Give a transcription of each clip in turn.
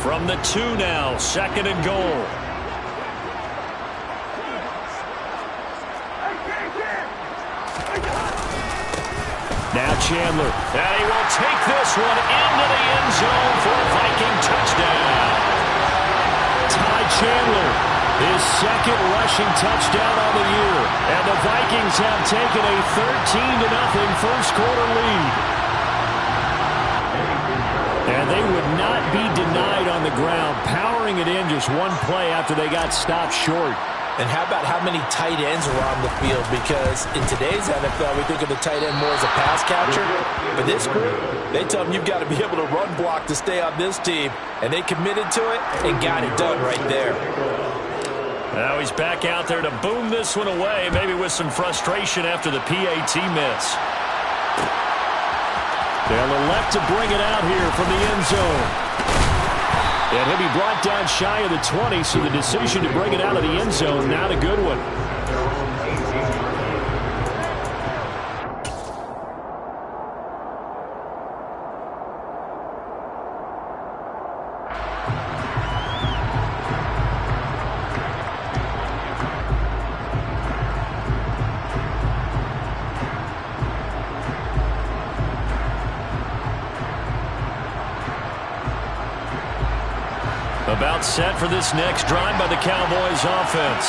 From the 2 now, 2nd and goal. Now Chandler, and he will take this one into the end zone for a Viking touchdown. Ty Chandler, his 2nd rushing touchdown on the year, and the Vikings have taken a 13-0 first-quarter lead. And they would not be denied on the ground, powering it in just one play after they got stopped short. And how about how many tight ends are on the field? Because in today's NFL, we think of the tight end more as a pass catcher. But this group, they tell them you've got to be able to run block to stay on this team. And they committed to it and got it done right there. Now he's back out there to boom this one away, maybe with some frustration after the PAT miss. They'll elect to bring it out here from the end zone. And he'll be brought down shy of the 20, so the decision to bring it out of the end zone, not a good one. About set for this next drive by the Cowboys offense.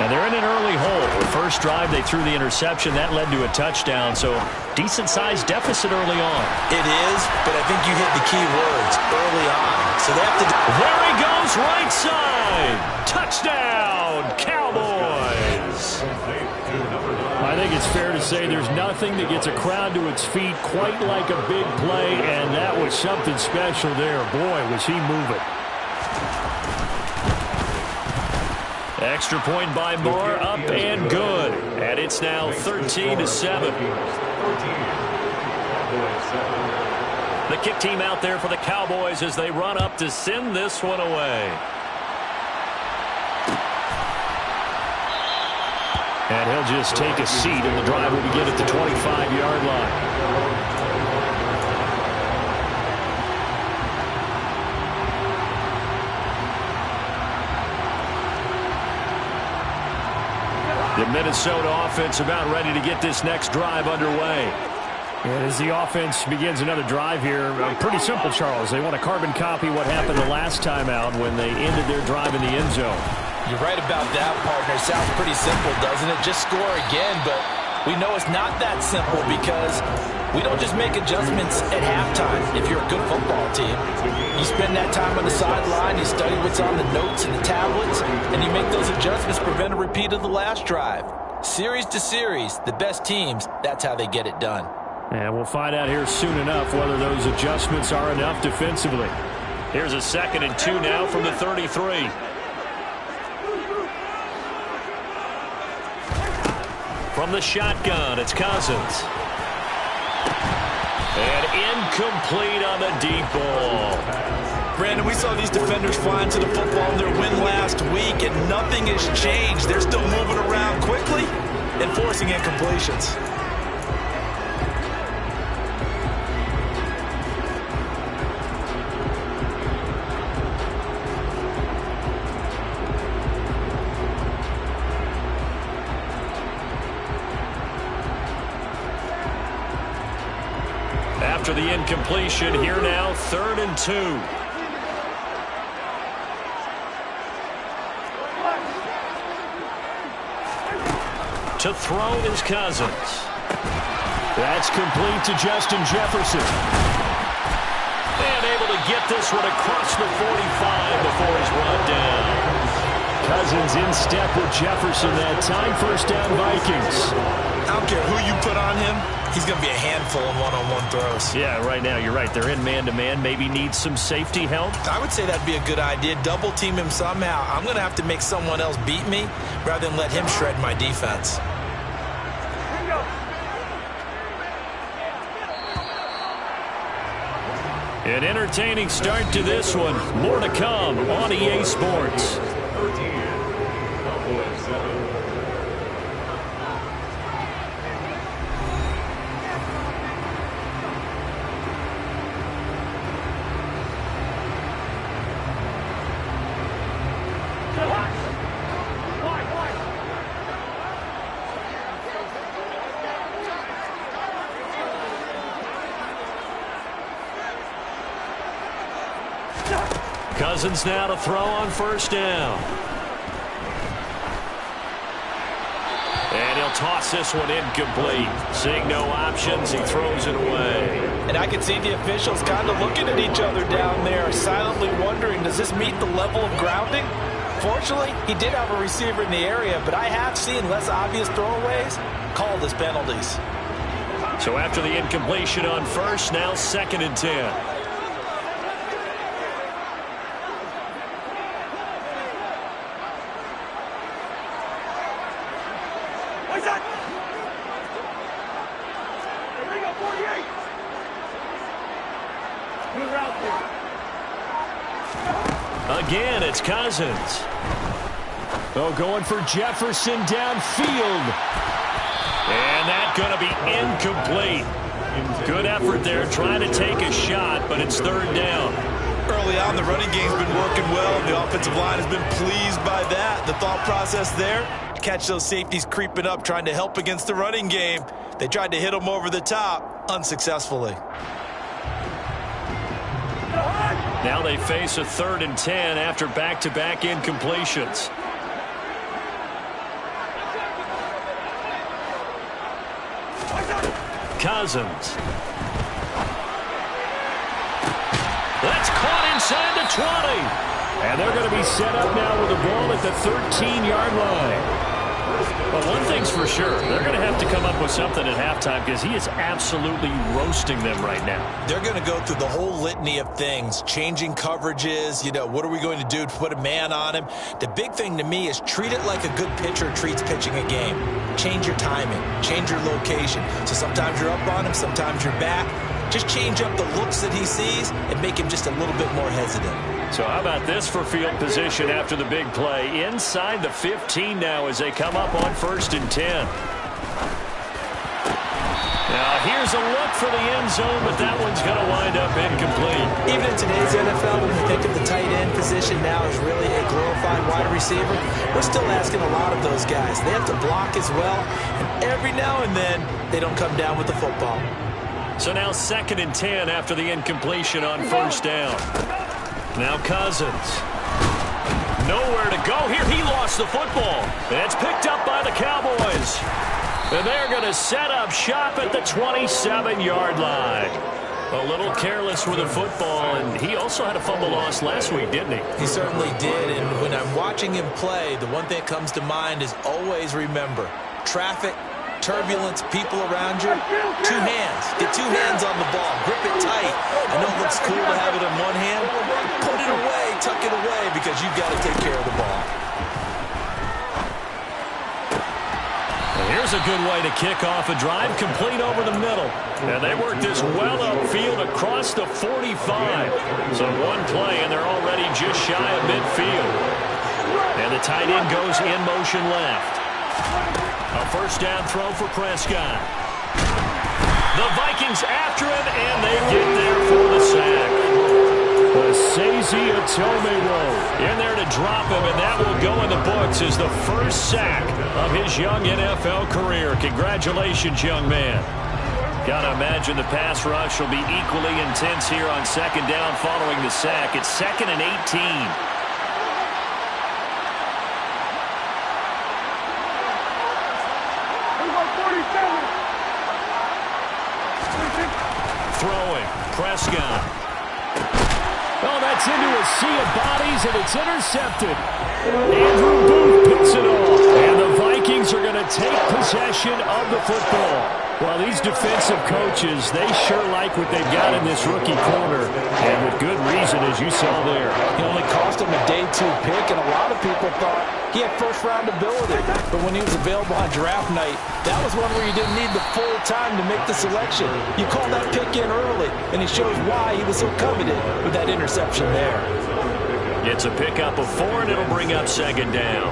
And they're in an early hole. The first drive, they threw the interception. That led to a touchdown, so decent-sized deficit early on. It is, but I think you hit the key words, early on. So they have to... There he goes, right side. Touchdown, Cowboys. I think it's fair to say there's nothing that gets a crowd to its feet quite like a big play, and that was something special there. Boy, was he moving. Extra point by Moore, up and good. And it's now 13-7. The kick team out there for the Cowboys as they run up to send this one away. And he'll just take a seat, and the drive will begin at the 25-yard line. The Minnesota offense about ready to get this next drive underway. And as the offense begins another drive here, pretty simple, Charles. They want to carbon copy what happened the last time out when they ended their drive in the end zone. You're right about that, partner. Sounds pretty simple, doesn't it? Just score again, but we know it's not that simple because we don't just make adjustments at halftime if you're a good football team. You spend that time on the sideline, you study what's on the notes and the tablets, and you make those adjustments to prevent a repeat of the last drive. Series to series, the best teams, that's how they get it done. And we'll find out here soon enough whether those adjustments are enough defensively. Here's a 2nd and 2 now from the 33. From the shotgun, it's Cousins. And incomplete on the deep ball. Brandon, we saw these defenders flying to the football in their win last week, and nothing has changed. They're still moving around quickly and forcing incompletions. After the incompletion, here now, 3rd and 2. To throw is Cousins. That's complete to Justin Jefferson. And able to get this one across the 45 before he's brought down. Cousins in step with Jefferson that time. First down, Vikings. I don't care who you put on him. He's going to be a handful in one-on-one throws. Yeah, right now, you're right. They're in man-to-man. Maybe needs some safety help. I would say that'd be a good idea. Double team him somehow. I'm going to have to make someone else beat me rather than let him shred my defense. An entertaining start to this one. More to come on EA Sports. Cousins now to throw on first down. And he'll toss this one incomplete. Seeing no options, he throws it away. And I can see the officials kind of looking at each other down there, silently wondering, does this meet the level of grounding? Fortunately, he did have a receiver in the area, but I have seen less obvious throwaways called as penalties. So after the incompletion on first, now 2nd and 10. Again, it's Cousins. Oh, going for Jefferson downfield. And that's going to be incomplete. Good effort there, trying to take a shot, but it's 3rd down. Early on, the running game's been working well. The offensive line has been pleased by that. The thought process there, catch those safeties creeping up, trying to help against the running game. They tried to hit them over the top, unsuccessfully. Now they face a 3rd and 10 after back-to-back incompletions. Cousins. That's caught inside the 20. And they're going to be set up now with the ball at the 13-yard line. But one thing's for sure, they're going to have to come up with something at halftime because he is absolutely roasting them right now. They're going to go through the whole litany of things, changing coverages, what are we going to do to put a man on him? The big thing to me is treat it like a good pitcher treats pitching a game. Change your timing, change your location. So sometimes you're up on him, sometimes you're back. Just change up the looks that he sees and make him just a little bit more hesitant. So how about this for field position after the big play? Inside the 15 now as they come up on 1st and 10. Now here's a look for the end zone, but that one's going to wind up incomplete. Even in today's NFL, when we think of the tight end position now as really a glorified wide receiver, we're still asking a lot of those guys. They have to block as well, and every now and then they don't come down with the football. So now 2nd and 10 after the incompletion on first down. Now Cousins. Nowhere to go here. He lost the football. It's picked up by the Cowboys. And they're going to set up shop at the 27-yard line. A little careless with the football, and he also had a fumble loss last week, didn't he? He certainly did, and when I'm watching him play, the one thing that comes to mind is always remember, traffic, turbulence, people around you, 2 hands. Get 2 hands on the ball. Grip it tight. I know it looks cool to have it in one hand. Put it away, tuck it away, because you've got to take care of the ball. And here's a good way to kick off a drive, complete over the middle. And they work this well upfield across the 45. So one play, and they're already just shy of midfield. And the tight end goes in motion left. A first down throw for Prescott. The Vikings after him, and they get there for the sack. Osayi Otomewo in there to drop him, and that will go in the books as the first sack of his young NFL career. Congratulations, young man. Gotta imagine the pass rush will be equally intense here on 2nd down following the sack. It's 2nd and 18. Throwing, Prescott. Oh, that's into a sea of bodies, and it's intercepted. Andrew Booth picks it off. And the Vikings are going to take possession of the football. Well, these defensive coaches, they sure like what they've got in this rookie corner. And with good reason, as you saw there. He only cost him a day 2 pick, and a lot of people thought he had first-round ability. But when he was available on draft night, that was one where you didn't need the full time to make the selection. You called that pick in early, and he shows why he was so coveted with that interception there. It's a pickup of 4, and it'll bring up 2nd down.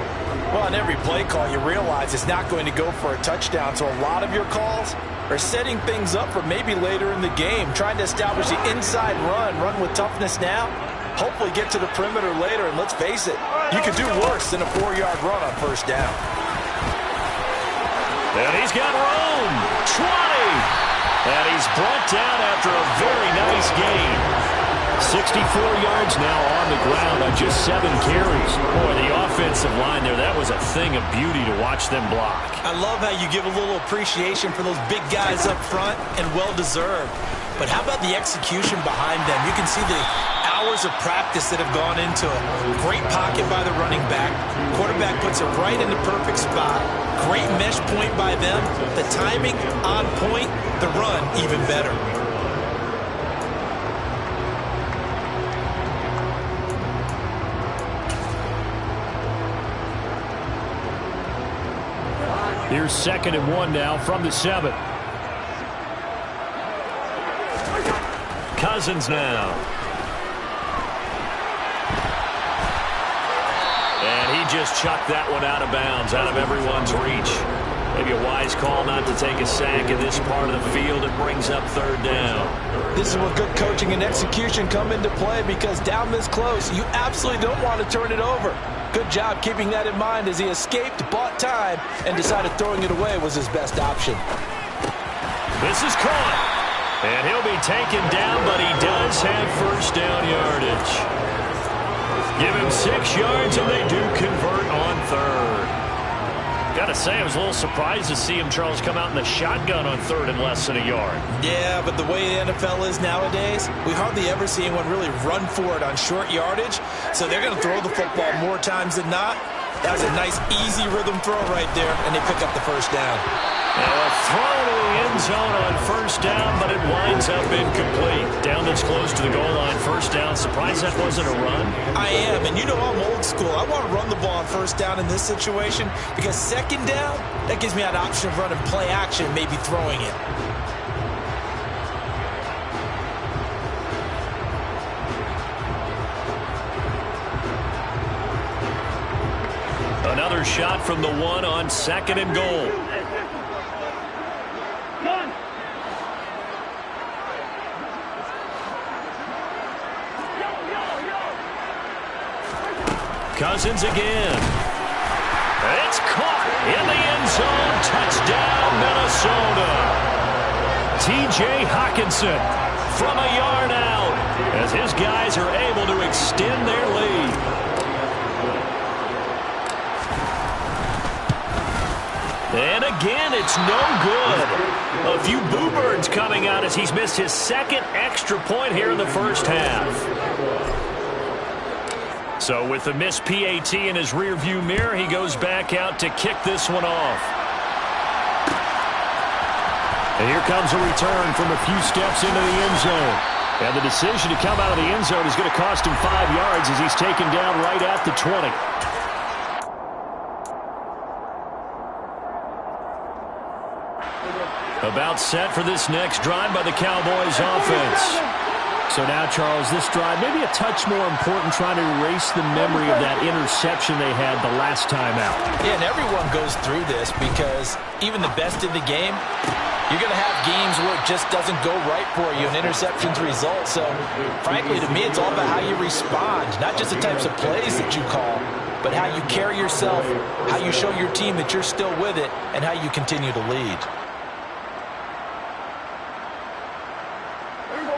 Well, on every play call, you realize it's not going to go for a touchdown, so a lot of your calls are setting things up for maybe later in the game, trying to establish the inside run with toughness now, hopefully get to the perimeter later, and let's face it, you could do worse than a 4-yard run on first down. And he's got room, 20, and he's brought down after a very nice game. 64 yards now on the ground on just 7 carries. Boy, the offensive line there, that was a thing of beauty to watch them block. I love how you give a little appreciation for those big guys up front, and well-deserved. But how about the execution behind them? You can see the hours of practice that have gone into it. Great pocket by the running back. Quarterback puts it right in the perfect spot. Great mesh point by them. The timing on point. The run even better. Here's 2nd and 1 now from the 7. Cousins now. And he just chucked that one out of bounds, out of everyone's reach. Maybe a wise call not to take a sack in this part of the field. It brings up 3rd down. This is where good coaching and execution come into play, because down this close, you absolutely don't want to turn it over. Good job keeping that in mind as he escaped, bought time, and decided throwing it away was his best option. This is caught. And he'll be taken down, but he does have 1st down yardage. Give him 6 yards, and they do convert on 3rd. Gotta say, I was a little surprised to see him, Charles, come out in the shotgun on 3rd and less than a yard. Yeah, but the way the NFL is nowadays, we hardly ever see anyone really run for it on short yardage. So they're going to throw the football more times than not. That was a nice, easy rhythm throw right there, and they pick up the 1st down. A throw to the end zone on 1st down, but it winds up incomplete. Down that's close to the goal line, 1st down. Surprised that wasn't a run? I am, and you know I'm old school. I want to run the ball on 1st down in this situation, because 2nd down, that gives me an option of running play action and maybe throwing it. Another shot from the 1 on 2nd and goal. Cousins again. It's caught in the end zone. Touchdown, Minnesota. T.J. Hockenson from a yard out as his guys are able to extend their lead. And again, it's no good. A few boo birds coming out as he's missed his 2nd extra point here in the 1st half. So with the missed PAT in his rearview mirror, he goes back out to kick this one off. And here comes a return from a few steps into the end zone. And the decision to come out of the end zone is going to cost him 5 yards as he's taken down right at the 20. About set for this next drive by the Cowboys offense. So now, Charles, this drive maybe a touch more important, trying to erase the memory of that interception they had the last time out. Yeah, and everyone goes through this, because even the best in the game, you're going to have games where it just doesn't go right for you and interceptions result. So, frankly, to me, it's all about how you respond, not just the types of plays that you call, but how you carry yourself, how you show your team that you're still with it, and how you continue to lead.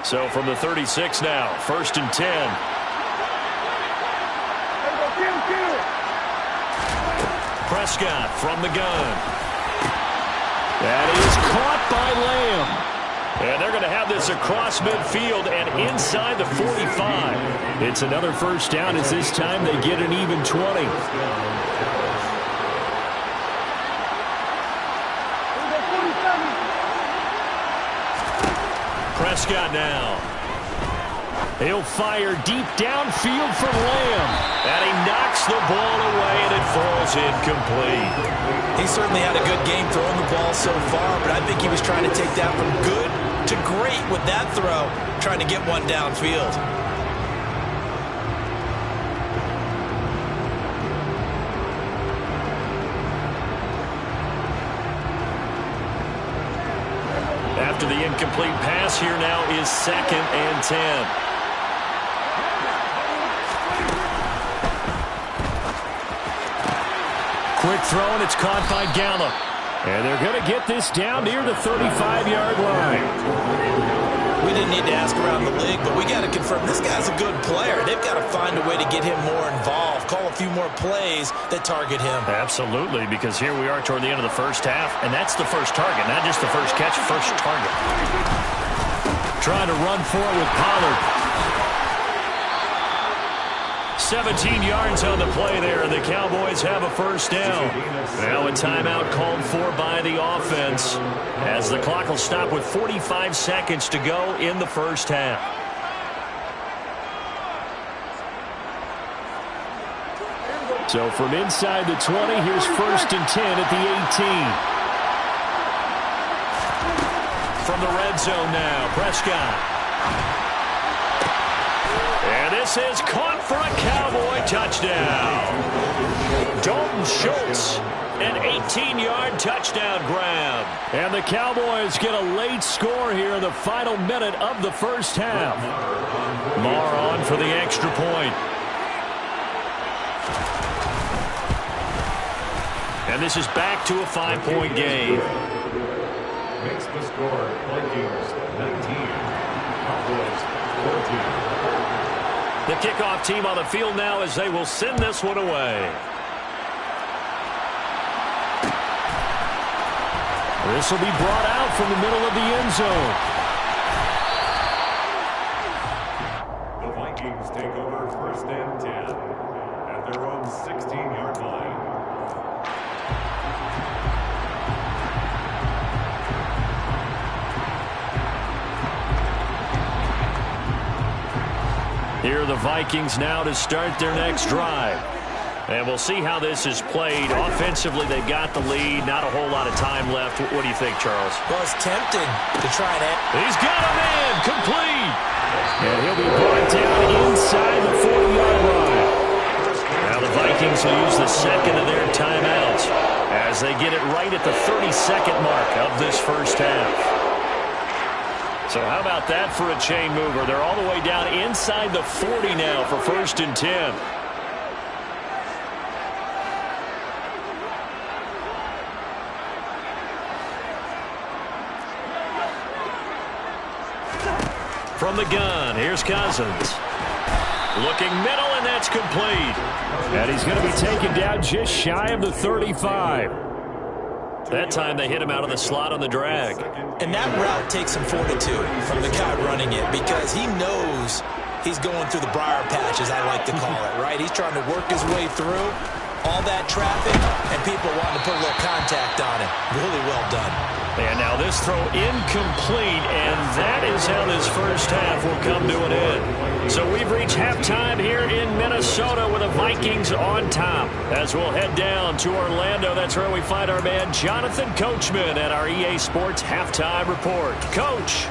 So from the 36 now, 1st and 10. Prescott from the gun. That is caught by Lamb. And they're going to have this across midfield and inside the 45. It's another 1st down as this time they get an even 20. Prescott now. He'll fire deep downfield from Lamb. And he knocks the ball away, and it falls incomplete. He certainly had a good game throwing the ball so far, but I think he was trying to take that from good to great with that throw, trying to get one downfield. After the incomplete pass, here now is 2nd and 10. Quick throw, and it's caught by Gallup. And they're going to get this down near the 35-yard line. We didn't need to ask around the league, but we got to confirm this guy's a good player. They've got to find a way to get him more involved, call a few more plays that target him. Absolutely, because here we are toward the end of the first half, and that's the first target, not just the first catch, first target. Trying to run for it with Pollard. 17 yards on the play there. The Cowboys have a first down. Now a timeout called for by the offense as the clock will stop with 45 seconds to go in the first half. So from inside the 20, here's 1st and 10 at the 18. From the red zone now, Prescott. And this is caught for a Cowboy touchdown. Dalton Schultz, an 18-yard touchdown grab. And the Cowboys get a late score here in the final minute of the first half. Marr on for the extra point. And this is back to a 5-point game. Makes the score Vikings 19, Cowboys 14. The kickoff team on the field now as they will send this one away. This will be brought out from the middle of the end zone. The Vikings take over 1st and 10 at their own 16-yard line. Here are the Vikings now to start their next drive. And we'll see how this is played. Offensively, they got the lead. Not a whole lot of time left. What do you think, Charles? Well, it's tempting to try and... He's got him in. Complete. And he'll be brought down inside the 40-yard line. Now the Vikings will use the second of their timeouts as they get it right at the 32nd mark of this first half. So how about that for a chain mover? They're all the way down inside the 40 now for 1st and 10. From the gun, here's Cousins. Looking middle, and that's complete. And he's going to be taken down just shy of the 35. That time they hit him out of the slot on the drag. And that route takes some fortitude from the guy running it because he knows he's going through the briar patch, as I like to call it, right? He's trying to work his way through all that traffic, and people wanting to put a little contact on it. Really well done. And now this throw incomplete, and that is how this first half will come to an end. So we've reached halftime here in Minnesota with the Vikings on top. As we'll head down to Orlando, that's where we find our man Jonathan Coachman at our EA Sports Halftime Report. Coach.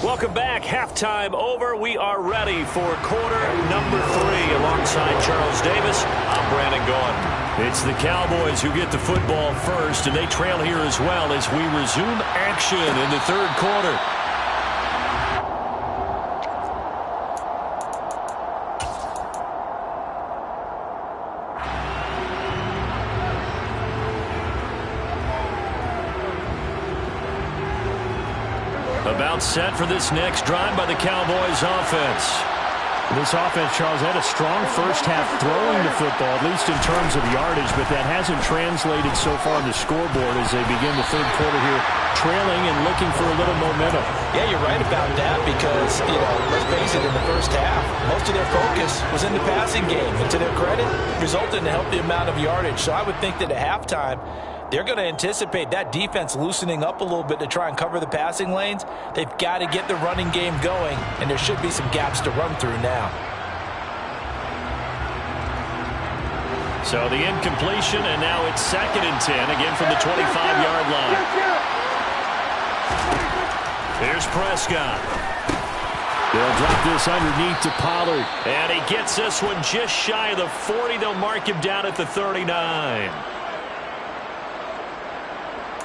Welcome back. Halftime over. We are ready for quarter number 3. Alongside Charles Davis, I'm Brandon Gaudin. It's the Cowboys who get the football first, and they trail here as well as we resume action in the third quarter. About set for this next drive by the Cowboys offense. This offense, Charles, had a strong first half throwing the football, at least in terms of yardage, but that hasn't translated so far on the scoreboard as they begin the third quarter here, trailing and looking for a little momentum. Yeah, you're right about that because, let's face it, in the first half, most of their focus was in the passing game. And to their credit, resulted in a healthy amount of yardage. So I would think that at halftime, they're going to anticipate that defense loosening up a little bit to try and cover the passing lanes. They've got to get the running game going, and there should be some gaps to run through now. So the incompletion, and now it's 2nd and 10, again from the 25-yard line. Here's Prescott. They'll drop this underneath to Pollard. And he gets this one just shy of the 40. They'll mark him down at the 39.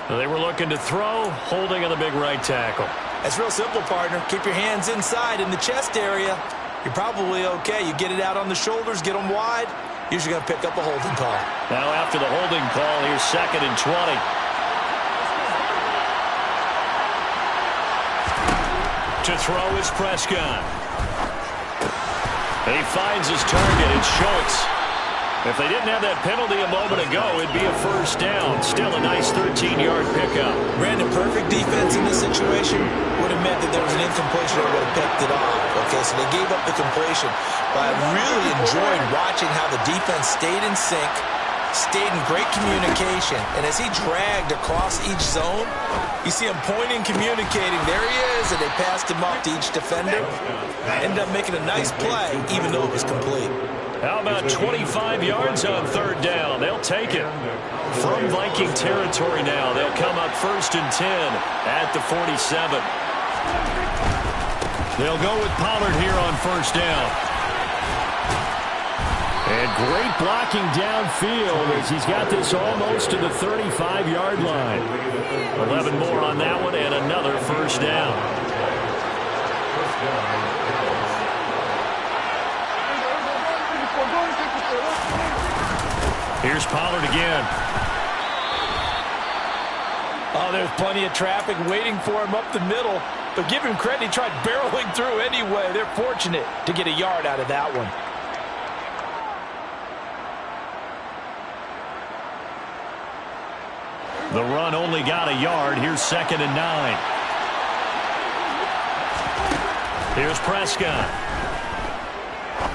They were looking to throw, holding on the big right tackle. That's real simple, partner. Keep your hands inside in the chest area. You're probably okay. You get it out on the shoulders, get them wide. usually going to pick up a holding call. Now after the holding call, here's 2nd and 20. To throw is Prescott. And he finds his target. It's Schultz. If they didn't have that penalty a moment ago, it'd be a first down. Still a nice 13-yard pickup. Brandon, perfect defense in this situation would have meant that there was an incompletion or would have picked it off. Okay, so they gave up the completion. But I really enjoyed watching how the defense stayed in sync, stayed in great communication. And as he dragged across each zone, you see him pointing, communicating. There he is, and they passed him up to each defender. Ended up making a nice play, even though it was complete. How about 25 yards on 3rd down? They'll take it. From Viking territory now, they'll come up 1st and 10 at the 47. They'll go with Pollard here on 1st down. And great blocking downfield as he's got this almost to the 35-yard line. 11 more on that one and another 1st down. Here's Pollard again. Oh, there's plenty of traffic waiting for him up the middle. But give him credit, he tried barreling through anyway. They're fortunate to get a yard out of that one. The run only got a yard. Here's 2nd and 9. Here's Prescott.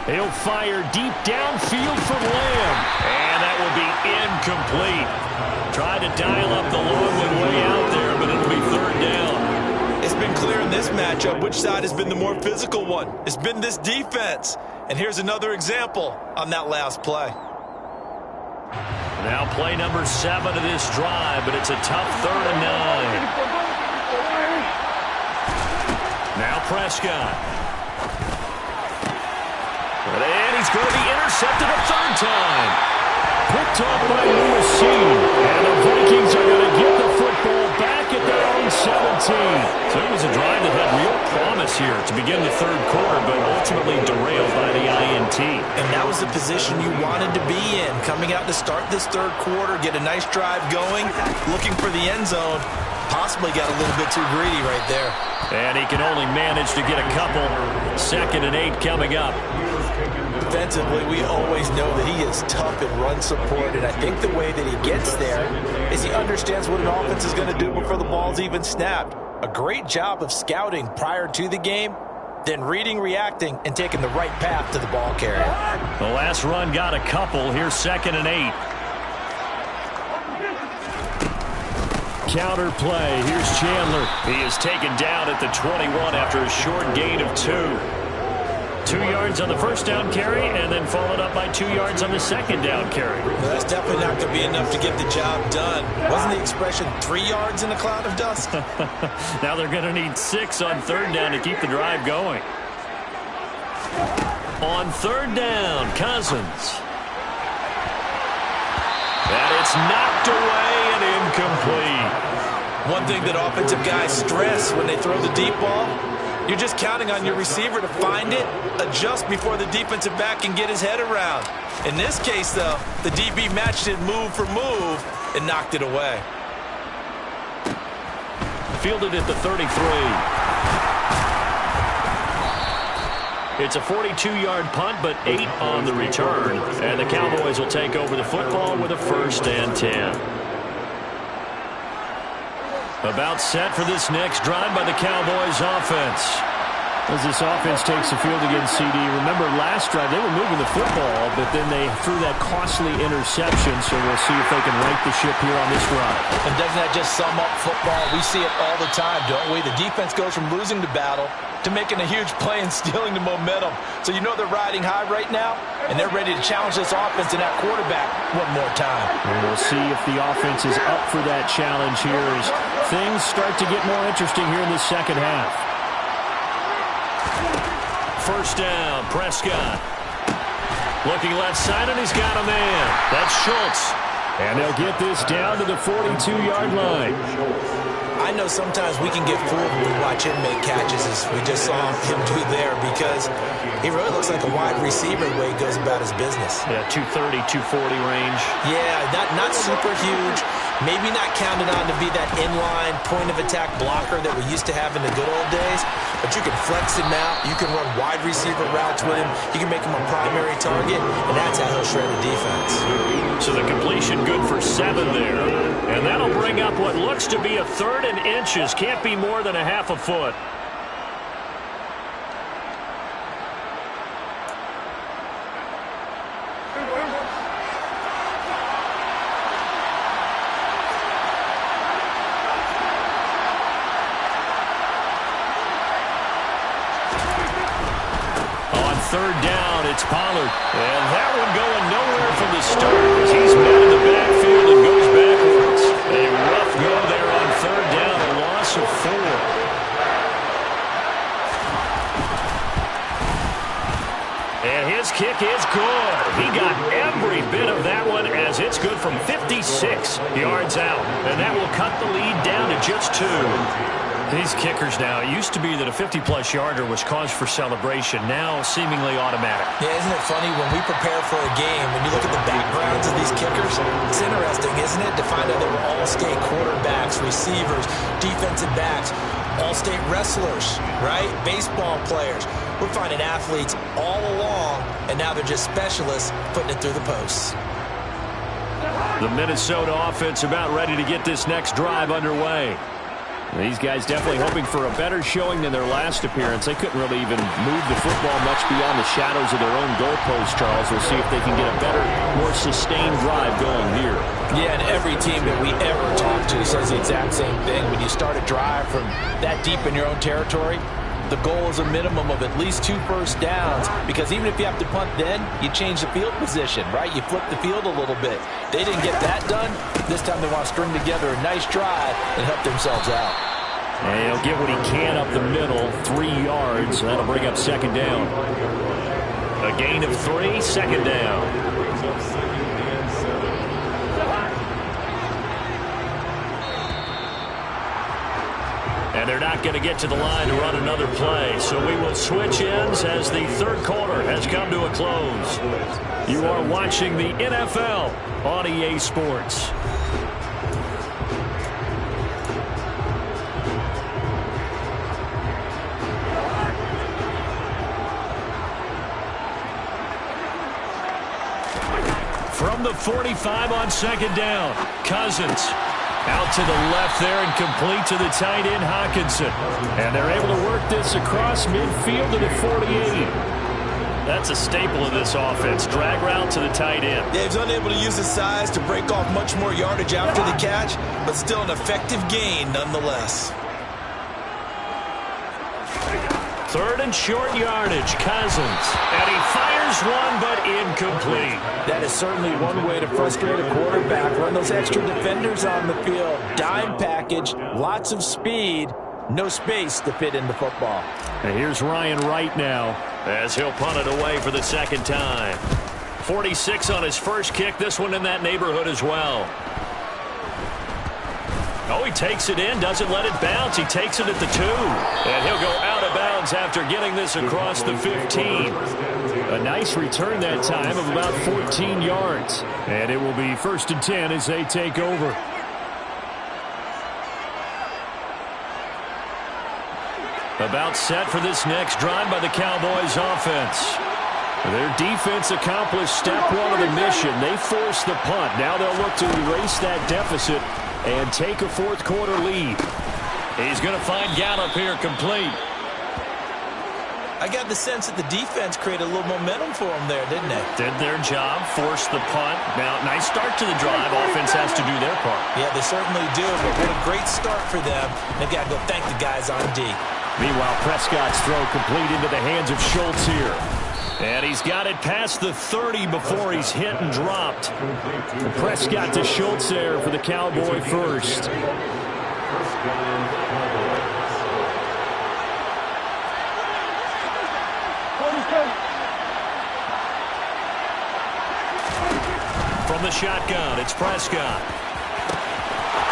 He'll fire deep downfield from Lamb. And that will be incomplete. Tried to dial up the long one way out there, but it'll be 3rd down. It's been clear in this matchup which side has been the more physical one. It's been this defense. And here's another example on that last play. Now play number 7 of this drive, but it's a tough 3rd and 9. Now Prescott. And he's going to be intercepted a 3rd time. Picked off by Lewis Cine. And the Vikings are going to get the football back at their own 17. So it was a drive that had real promise here to begin the 3rd quarter, but ultimately derailed by the INT. And that was the position you wanted to be in. Coming out to start this 3rd quarter, get a nice drive going, looking for the end zone. Possibly got a little bit too greedy right there. And he can only manage to get a couple. 2nd and 8 coming up. Defensively, we always know that he is tough in run support, and I think the way that he gets there is he understands what an offense is going to do before the ball's even snapped. A great job of scouting prior to the game, then reading, reacting, and taking the right path to the ball carrier. The last run got a couple. Here's 2nd and 8. Counter play. Here's Chandler. He is taken down at the 21 after a short gain of 2. 2 yards on the 1st down carry, and then followed up by 2 yards on the 2nd down carry. Well, that's definitely not going to be enough to get the job done. Wasn't the expression 3 yards in a cloud of dust? Now they're going to need 6 on 3rd down to keep the drive going. On 3rd down, Cousins. And it's knocked away and incomplete. One thing that offensive guys stress when they throw the deep ball, you're just counting on your receiver to find it, adjust before the defensive back can get his head around. In this case, though, the DB matched it move for move and knocked it away. Fielded at the 33. It's a 42-yard punt, but 8 on the return. And the Cowboys will take over the football with a 1st and 10. About set for this next drive by the Cowboys offense. As this offense takes the field against CD, remember last drive they were moving the football, but then they threw that costly interception, so we'll see if they can right the ship here on this drive. And doesn't that just sum up football? We see it all the time, don't we? The defense goes from losing the battle to making a huge play and stealing the momentum. So you know they're riding high right now, and they're ready to challenge this offense and that quarterback one more time. And we'll see if the offense is up for that challenge here as things start to get more interesting here in the 2nd half. 1st down, Prescott. Looking left side, and he's got a man. That's Schultz. And they'll get this down to the 42-yard line. I I know sometimes we can get fooled when we watch him make catches, as we just saw him do there, because he really looks like a wide receiver the way he goes about his business. Yeah, 230, 240 range. Yeah, not super huge. Maybe not counted on to be that inline point-of-attack blocker that we used to have in the good old days, but you can flex him out. You can run wide receiver routes with him. You can make him a primary target, and that's how he'll shred the defense. So the completion good for 7 there. And that'll bring up what looks to be a 3rd and inches. Can't be more than a half a foot. On 3rd down, it's Pollard. And that one going nowhere from the start as he's met in the backfield and goes backwards. A rough go there on 3rd down, a loss of 4. And his kick is good. He got every bit of that one as it's good from 56 yards out. And that will cut the lead down to just 2. These kickers now, it used to be that a 50-plus yarder was cause for celebration. Now seemingly automatic. Yeah, isn't it funny when we prepare for a game, when you look at the backgrounds of these kickers, it's interesting, isn't it, to find out they were all-state quarterbacks, receivers, defensive backs, all-state wrestlers, right? Baseball players. We're finding athletes all along, and now they're just specialists putting it through the posts. The Minnesota offense about ready to get this next drive underway. These guys definitely hoping for a better showing than their last appearance. They couldn't really even move the football much beyond the shadows of their own goalpost, Charles. We'll see if they can get a better, more sustained drive going here. Yeah, and every team that we ever talk to says the exact same thing. When you start a drive from that deep in your own territory, the goal is a minimum of at least 2 first downs, because even if you have to punt then, you change the field position, right? You flip the field a little bit. They didn't get that done. This time they want to string together a nice drive and help themselves out. And he'll get what he can up the middle, 3 yards. That'll bring up 2nd down. A gain of 3, 2nd down. And they're not going to get to the line to run another play. So we will switch ends as the 3rd quarter has come to a close. You are watching the NFL on EA Sports. From the 45 on 2nd down, Cousins. Out to the left there and complete to the tight end, Hockenson. And they're able to work this across midfield to the 48. That's a staple of this offense. Drag route to the tight end. Yeah, he's unable to use his size to break off much more yardage after the catch, but still an effective gain nonetheless. 3rd and short yardage, Cousins. And he fires one, but incomplete. That is certainly one way to frustrate a quarterback. Run those extra defenders on the field. Dime package, lots of speed, no space to fit in the football. And here's Ryan Wright now as he'll punt it away for the 2nd time. 46 on his first kick. This one in that neighborhood as well. Oh, he takes it in, doesn't let it bounce. He takes it at the 2. And he'll go out of bounds after getting this across the 15. A nice return that time of about 14 yards. And it will be 1st and 10 as they take over. About set for this next drive by the Cowboys offense. Their defense accomplished step 1 of the mission. They forced the punt. Now they'll look to erase that deficit and take a 4th quarter lead. He's going to find Gallup here complete. I got the sense that the defense created a little momentum for them there, didn't they? Did their job, forced the punt. Now, nice start to the drive. Offense has to do their part. Yeah, they certainly do, but what a great start for them. They've got to go thank the guys on D. Meanwhile, Prescott's throw complete into the hands of Schultz here. And he's got it past the 30 before he's hit and dropped. Prescott to Schultz there for the Cowboy first. From the shotgun, it's Prescott.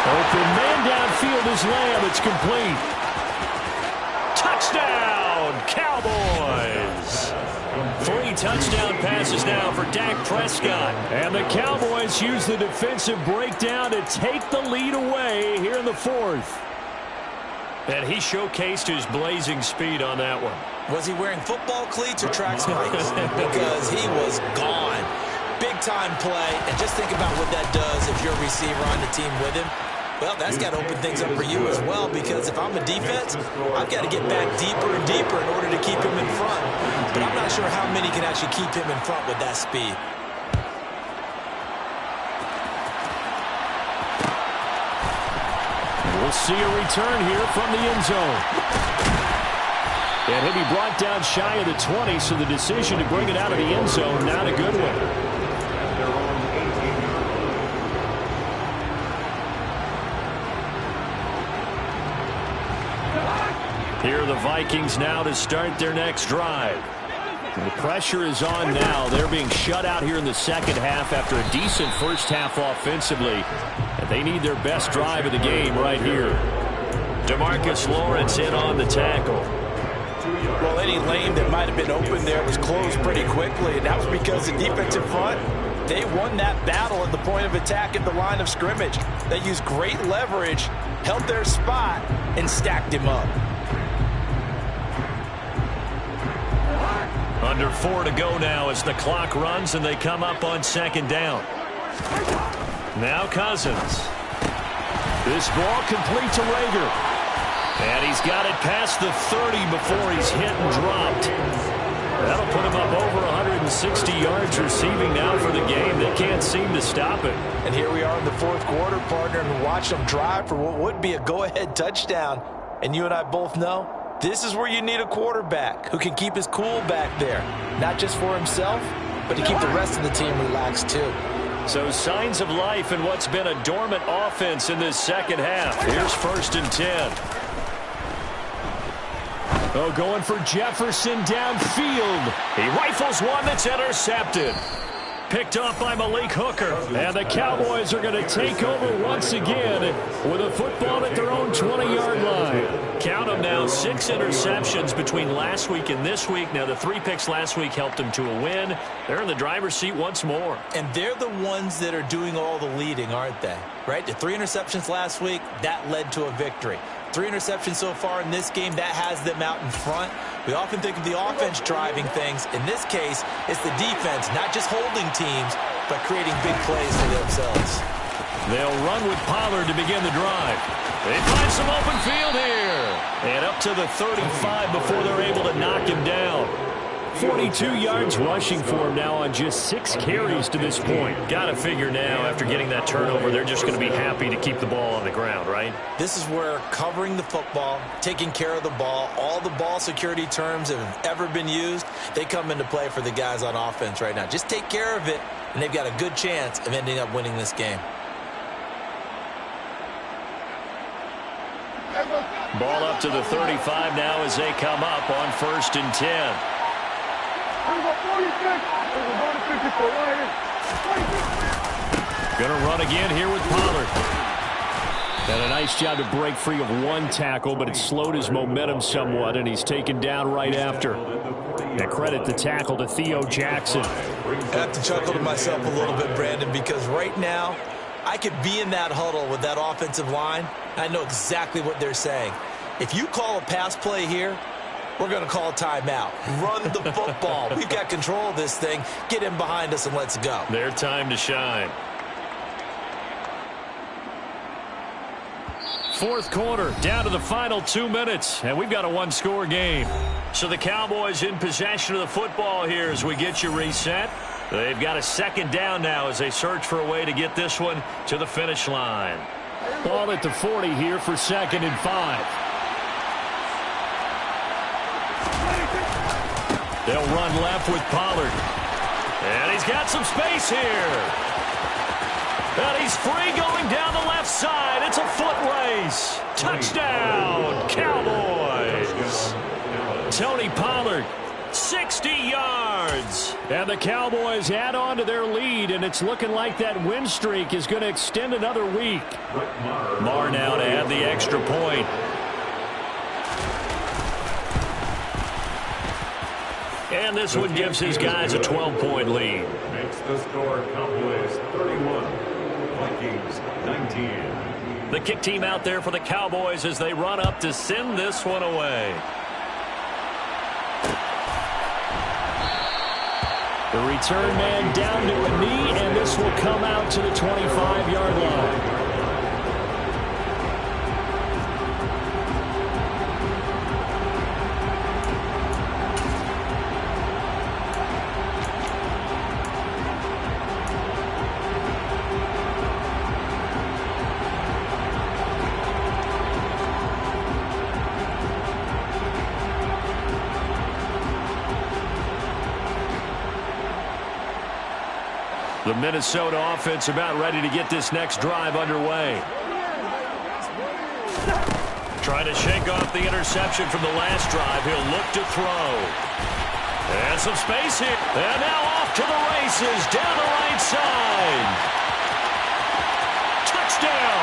Open man downfield is Lamb. It's complete. Touchdown, Cowboys. 3 touchdown passes now for Dak Prescott. And the Cowboys use the defensive breakdown to take the lead away here in the 4th. And he showcased his blazing speed on that one. Was he wearing football cleats or track spikes? Because he was gone. Big-time play. And just think about what that does if you're a receiver on the team with him. Well, that's got to open things up for you as well, because if I'm a defense, I've got to get back deeper and deeper in order to keep him in front. But I'm not sure how many can actually keep him in front with that speed. We'll see a return here from the end zone. And he'll be brought down shy of the 20, so the decision to bring it out of the end zone, not a good one. Here are the Vikings now to start their next drive. The pressure is on now. They're being shut out here in the second half after a decent first half offensively. And they need their best drive of the game right here. DeMarcus Lawrence in on the tackle. Well, any lane that might have been open there was closed pretty quickly, and that was because the defense in front, they won that battle at the point of attack at the line of scrimmage. They used great leverage, held their spot, and stacked him up. Under 4 to go now as the clock runs and they come up on second down. Now Cousins. This ball complete to Rager. And he's got it past the 30 before he's hit and dropped. That'll put him up over 160 yards receiving now for the game. They can't seem to stop it. And here we are in the 4th quarter, partner, and watch them drive for what would be a go-ahead touchdown. And you and I both know this is where you need a quarterback who can keep his cool back there. Not just for himself, but to keep the rest of the team relaxed too. So signs of life in what's been a dormant offense in this second half. Here's 1st and 10. Oh, going for Jefferson downfield. He rifles one that's intercepted. Picked off by Malik Hooker. And the Cowboys are going to take over once again with a football at their own 20-yard line. Count them now, 6 interceptions between last week and this week. Now, the 3 picks last week helped them to a win. They're in the driver's seat once more. And they're the ones that are doing all the leading, aren't they? Right? The 3 interceptions last week, that led to a victory. 3 interceptions so far in this game, that has them out in front. We often think of the offense driving things. In this case, it's the defense, not just holding teams, but creating big plays for themselves. They'll run with Pollard to begin the drive. They find some open field here. And up to the 35 before they're able to knock him down. 42 yards rushing for him now on just 6 carries to this point. Got to figure now, after getting that turnover, they're just going to be happy to keep the ball on the ground, right? This is where covering the football, taking care of the ball, all the ball security terms that have ever been used, they come into play for the guys on offense right now. Just take care of it, and they've got a good chance of ending up winning this game. Ball up to the 35 now as they come up on 1st and 10. Going to run again here with Pollard. And a nice job to break free of one tackle, but it slowed his momentum somewhat, and he's taken down right after. And credit the tackle to Theo Jackson. I have to chuckle to myself a little bit, Brandon, because right now I could be in that huddle with that offensive line. I know exactly what they're saying. If you call a pass play here, we're going to call a timeout. Run the football. We've got control of this thing. Get in behind us and let's go. Their time to shine. 4th quarter, down to the final 2 minutes, and we've got a 1-score game. So the Cowboys in possession of the football here as we get you reset. They've got a 2nd down now as they search for a way to get this one to the finish line. Ball at the 40 here for 2nd and 5. They'll run left with Pollard. And he's got some space here. And he's free going down the left side. It's a foot race. Touchdown, Cowboys. Tony Pollard, 60 yards. And the Cowboys add on to their lead, and it's looking like that win streak is going to extend another week. Marr now to add the extra point. And this one gives his guys a 12-point lead. Makes the score Cowboys 31, Vikings 19. The kick team out there for the Cowboys as they run up to send this one away. The return man down to a knee, and this will come out to the 25-yard line. The Minnesota offense about ready to get this next drive underway. Trying to shake off the interception from the last drive. He'll look to throw. And some space here. And now off to the races down the right side. Touchdown.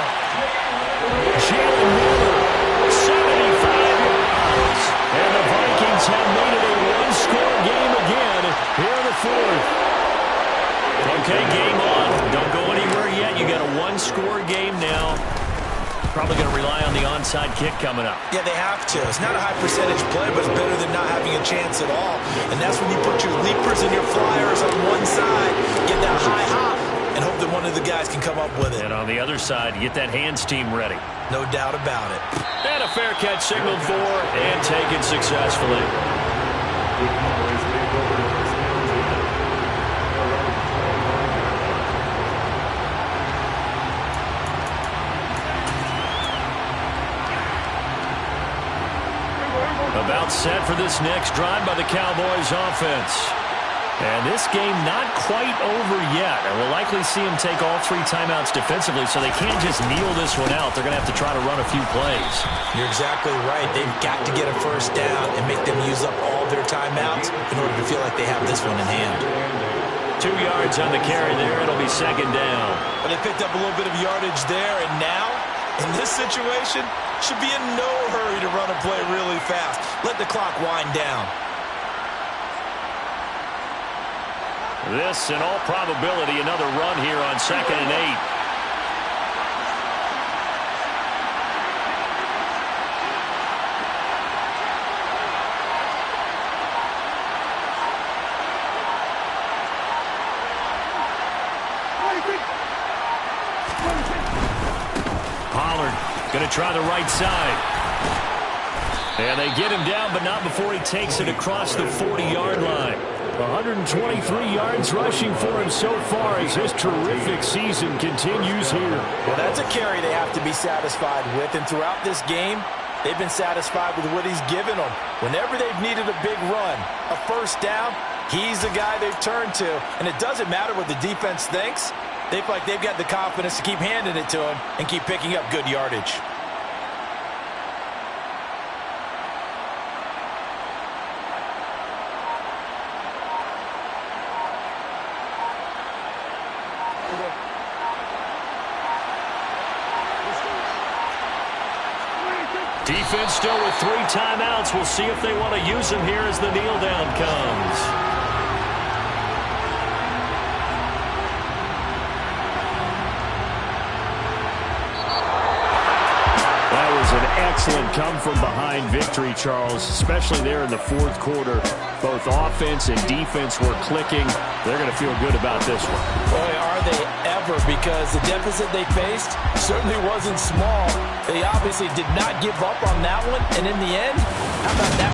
Jalen Miller, 75 yards. And the Vikings have made it a one-score game again here in the fourth. Okay, game on. Don't go anywhere yet. You got a one-score game now. Probably going to rely on the onside kick coming up. Yeah, they have to. It's not a high-percentage play, but it's better than not having a chance at all. And that's when you put your leapers and your flyers on one side, get that high hop, and hope that one of the guys can come up with it. And on the other side, get that hands team ready. No doubt about it. And a fair catch signaled for and taken successfully. The Cowboys take over first and 10. About set for this next drive by the Cowboys offense. And this game not quite over yet. And we'll likely see them take all three timeouts defensively, so they can't just kneel this one out. They're going to have to try to run a few plays. You're exactly right. They've got to get a first down and make them use up all their timeouts in order to feel like they have this one in hand. 2 yards on the carry there. It'll be second down. But they picked up a little bit of yardage there, and now, in this situation, should be in no hurry to run a play really fast. Let the clock wind down. This, in all probability, another run here on 2nd and 8. Pollard going to try the right side. And they get him down, but not before he takes it across the 40-yard line. 123 yards rushing for him so far as his terrific season continues here. Well, that's a carry they have to be satisfied with, and throughout this game, they've been satisfied with what he's given them. Whenever they've needed a big run, a first down, he's the guy they've turned to. And it doesn't matter what the defense thinks. They feel like they've got the confidence to keep handing it to him and keep picking up good yardage. Defense still with 3 timeouts. We'll see if they want to use them here as the kneel down comes. Excellent come-from-behind victory, Charles, especially there in the fourth quarter. Both offense and defense were clicking. They're going to feel good about this one. Boy, are they ever, because the deficit they faced certainly wasn't small. They obviously did not give up on that one, and in the end, how about that?